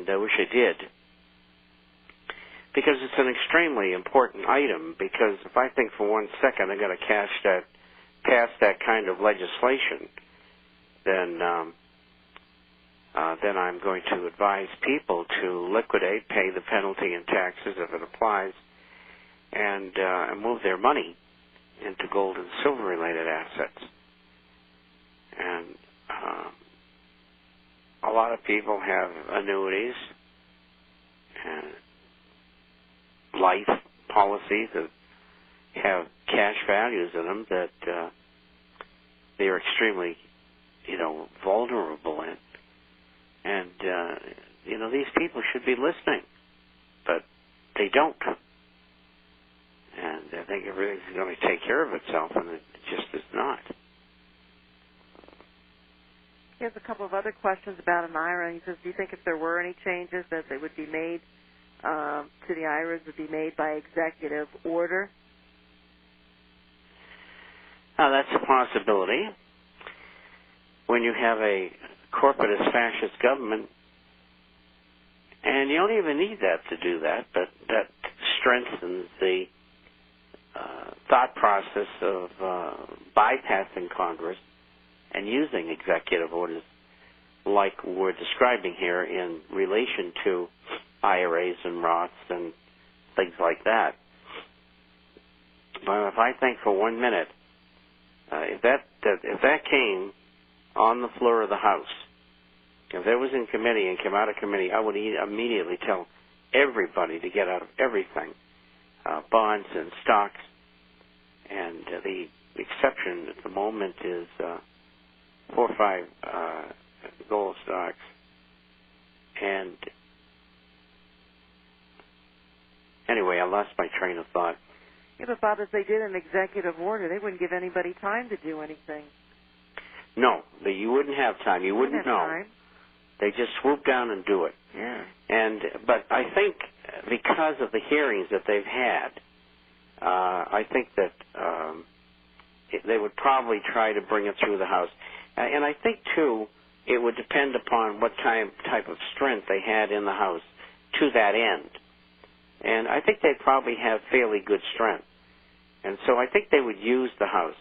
and I wish I did, because it's an extremely important item. Because if I think for 1 second I'm going to pass that kind of legislation, then I'm going to advise people to liquidate, pay the penalty and taxes if it applies, and move their money into gold and silver related assets. And a lot of people have annuities and life policies that have cash values in them that they're extremely, vulnerable in. And, these people should be listening, but they don't. And I think everything's going to take care of itself, and it just is not. He has a couple of other questions about an IRA. He says, do you think if there were any changes that they would be made to the IRAs would be made by executive order? That's a possibility. When you have a corporatist fascist government, and you don't even need that to do that, but that strengthens the thought process of bypassing Congress and using executive orders like we're describing here in relation to IRAs and Roths and things like that. But if I think for 1 minute, if that came on the floor of the House, if it was in committee and came out of committee, I would immediately tell everybody to get out of everything, bonds and stocks, and the exception at the moment is 4 or 5 gold stocks. And anyway, I lost my train of thought. Yeah, but Bob, if they did an executive order, they wouldn't give anybody time to do anything. No, you wouldn't have time. You wouldn't know. Time. They just swoop down and do it. Yeah. But I think because of the hearings that they've had, I think that they would probably try to bring it through the House. And I think, too, it would depend upon what type of strength they had in the House to that end. And I think they'd probably have fairly good strength. And so I think they would use the House.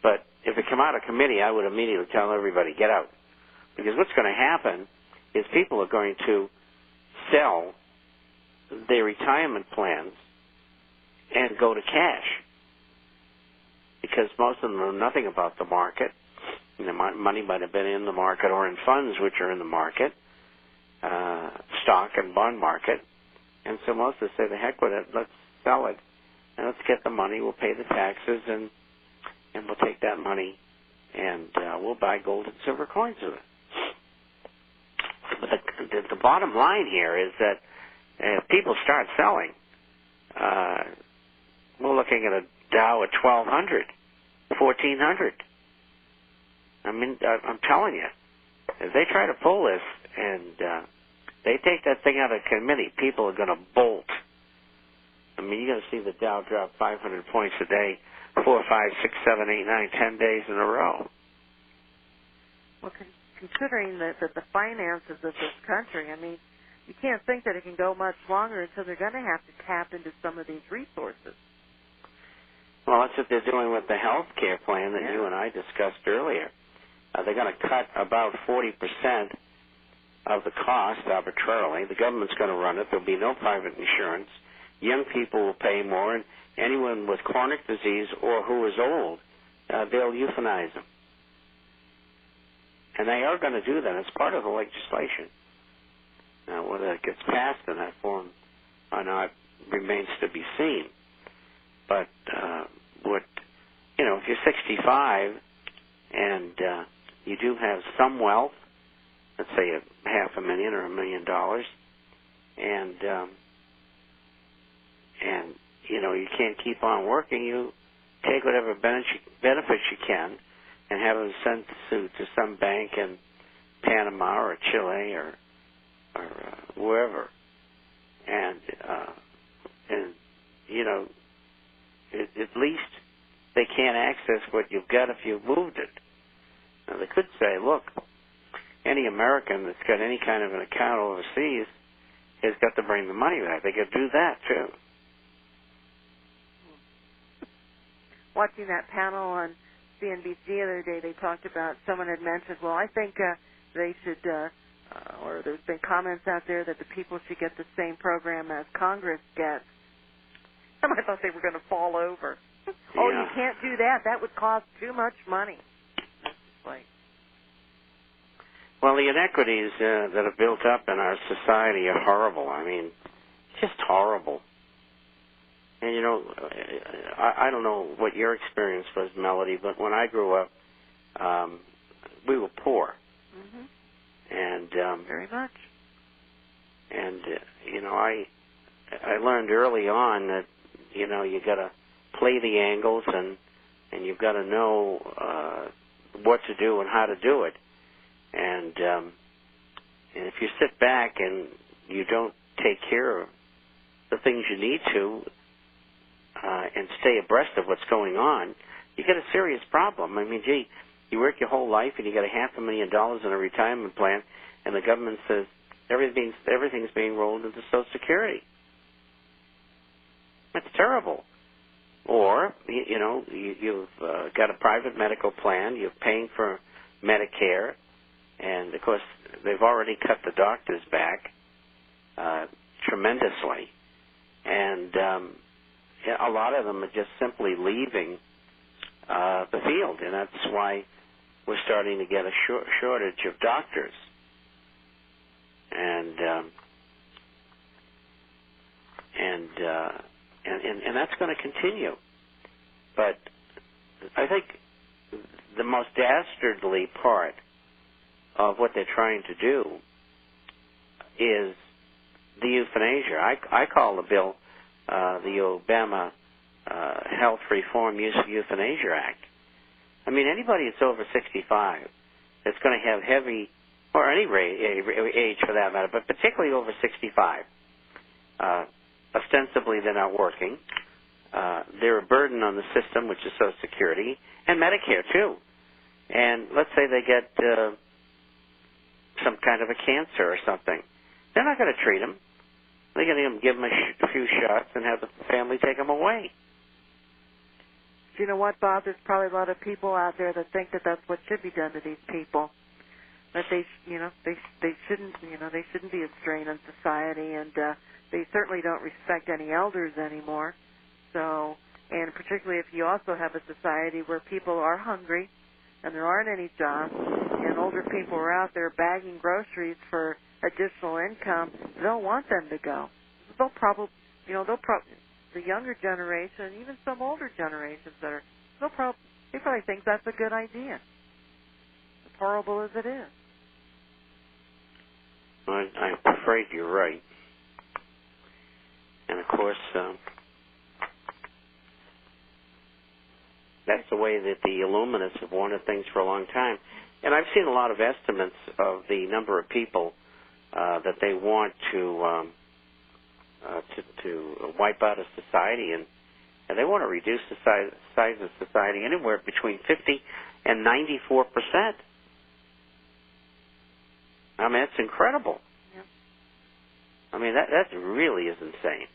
But if it come out of committee, I would immediately tell everybody, get out. Because what's going to happen is people are going to sell their retirement plans and go to cash. Because most of them know nothing about the market. Money might have been in the market or in funds which are in the market, stock and bond market. And so most of them say, the heck with it, let's sell it. And let's get the money, we'll pay the taxes, and we'll take that money and we'll buy gold and silver coins with it. But the bottom line here is that if people start selling, we're looking at a Dow at 1,200, 1,400. I mean, I'm telling you, if they try to pull this and they take that thing out of committee, people are going to bolt. I mean, you're going to see the Dow drop 500 points a day, 4, 5, 6, 7, 8, 9, 10 days in a row. Well, considering the finances of this country, I mean, you can't think that it can go much longer until they're going to have to tap into some of these resources. Well, that's what they're doing with the health care plan that you and I discussed earlier. They're going to cut about 40% of the cost arbitrarily. The government's going to run it. There'll be no private insurance. Young people will pay more, and anyone with chronic disease or who is old, they'll euthanize them. And they are going to do that. It's part of the legislation. Now, whether it gets passed in that form or not remains to be seen. But if you're 65 and you do have some wealth, let's say $500,000 or $1 million, and you can't keep on working, you take whatever benefits you can and have them sent to some bank in Panama or Chile or wherever, and at least they can't access what you've got if you've moved it. Now, they could say, look, any American that's got any kind of an account overseas has got to bring the money back. They got to do that too. Watching that panel on CNBC the other day, they talked about, someone had mentioned, well, I think they should, or there's been comments out there that the people should get the same program as Congress gets. And I thought they were going to fall over. Oh, Yeah. you can't do that. That would cost too much money. Like, well, the inequities that are built up in our society are horrible. I mean, just horrible. And, you know, I don't know what your experience was, Melody, but when I grew up, we were poor. mm-hmm. And Very much. And, you know, I learned early on that, you know, you got to play the angles and you've got to know what to do and how to do it. And if you sit back and you don't take care of the things you need to and stay abreast of what's going on, you get a serious problem. I mean, gee, you work your whole life and you got $500,000 in a retirement plan, and the government says everything's being rolled into Social Security. That's terrible. Or, you know, you've got a private medical plan, you're paying for Medicare, and, of course, they've already cut the doctors back tremendously. And a lot of them are just simply leaving the field, and that's why we're starting to get a shortage of doctors. And that's going to continue. But I think the most dastardly part of what they're trying to do is the euthanasia. I call the bill the Obama Health Reform Euthanasia Act. I mean, anybody that's over 65 that's going to have heavy, or any age for that matter, but particularly over 65, ostensibly they're not working. They're a burden on the system, which is Social Security, and Medicare, too. And let's say they get some kind of a cancer or something. They're not going to treat them. They're going to give them a few shots and have the family take them away. You know what, Bob? There's probably a lot of people out there that think that that's what should be done to these people. That they shouldn't, they shouldn't be a strain on society, and they certainly don't respect any elders anymore. So, and particularly if you also have a society where people are hungry and there aren't any jobs, and older people are out there bagging groceries for additional income, they'll want them to go. They'll probably, the younger generation, even some older generations they probably think that's a good idea, as horrible as it is. I'm afraid you're right. And, of course, that's the way that the Illuminists have wanted things for a long time. And I've seen a lot of estimates of the number of people that they want to wipe out of society, and they want to reduce the size of society anywhere between 50 and 94%. I mean, that's incredible. Yeah. I mean, that really is insane.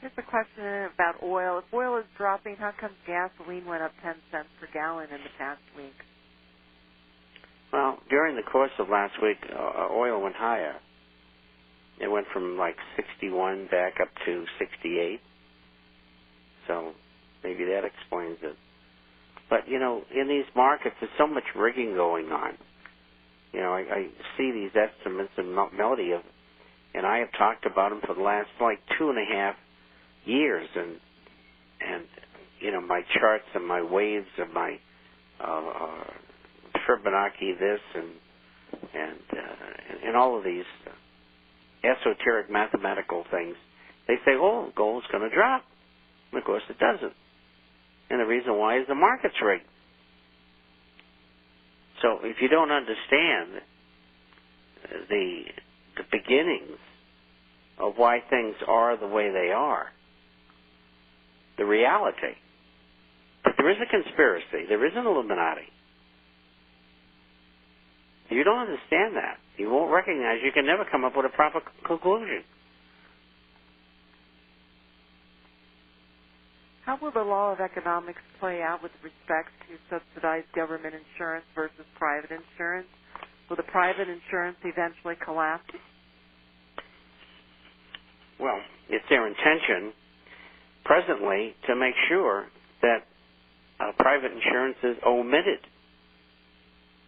Here's a question about oil. If oil is dropping, how come gasoline went up 10 cents per gallon in the past week? Well, during the course of last week, oil went higher. It went from like 61 back up to 68. So maybe that explains it. But, in these markets, there's so much rigging going on. I see these estimates, and Melody and I have talked about them for the last 2.5 years, and my charts and my waves and my Fibonacci this and all of these esoteric mathematical things. They say, gold's going to drop. And of course it doesn't. And the reason why is the market's rigged. So if you don't understand the beginnings of why things are the way they are, the reality that there is a conspiracy, there is an Illuminati, You don't understand that. You won't recognize. You can never come up with a proper conclusion. How will the law of economics play out with respect to subsidized government insurance versus private insurance? Will the private insurance eventually collapse? Well, it's their intention presently to make sure that private insurance is omitted